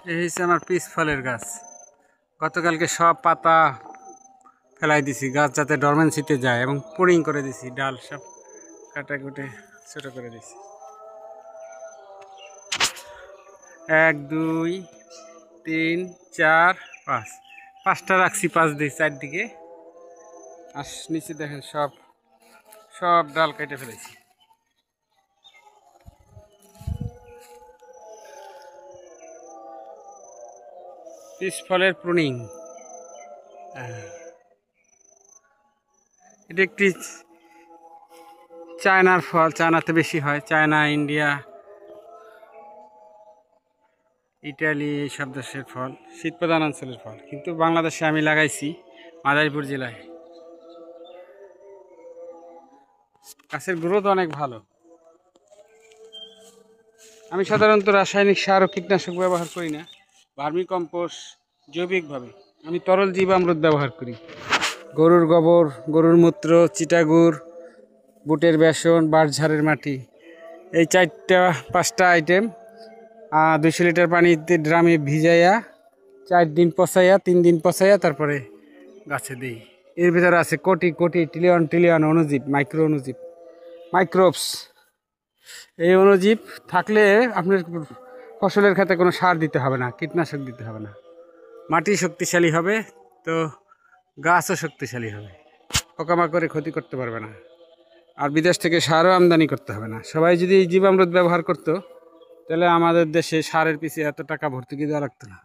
এই হচ্ছে আমার পিস ফলের গাছ। গতকালকে সব পাতা ফেলাই দিছি গাছ যাতে ডরমেন্সিতে যায়, এবং পুডিং করে দিছি, ডাল সব কাটা কুটে ছোট করে দিছি। 1 2 3 4 5, 5টা রাখছি, 5 দিই চারদিকে। আর নিচে দেখেন সব সব ডাল কেটে ফেলেছি। পিস ফলের প্রুনিং। এটা একটি চায়নার ফল, চায়নাতে বেশি হয়, চায়না, ইন্ডিয়া, ইটালি এইসব দেশের ফল, শীত প্রধান অঞ্চলের ফল। কিন্তু বাংলাদেশে আমি লাগাইছি মাদারীপুর জেলায়। গাছের গ্রোথ অনেক ভালো। আমি সাধারণত রাসায়নিক সার ও কীটনাশক ব্যবহার করি না, ভার্মি কম্পোস্ট জৈবিকভাবে আমি তরল জীবামৃত ব্যবহার করি। গরুর গোবর, গরুর মূত্র, চিটাগুড়, বুটের বেসন, বাঁশঝাড়ের মাটি, এই 4-5টা আইটেম 200 লিটার পানিতে ড্রামে ভিজাইয়া 4 দিন পচাইয়া 3 দিন পচাইয়া তারপরে গাছে দিই। এর ভিতরে আছে কোটি কোটি ট্রিলিয়ন ট্রিলিয়ন অণুজীব, মাইক্রো অণুজীব, মাইক্রোবস। এই অণুজীব থাকলে আপনার ফসলের ক্ষেত্রে কোনো সার দিতে হবে না, কীটনাশক দিতে হবে না, মাটি শক্তিশালী হবে, তো গাছও শক্তিশালী হবে, পোকামাকড়ে ক্ষতি করতে পারবে না, আর বিদেশ থেকে সারও আমদানি করতে হবে না। সবাই যদি এই জীবামৃত ব্যবহার করতো, তাহলে আমাদের দেশে সারের পিছিয়ে এত টাকা ভর্তুকি দেওয়া লাগতো না।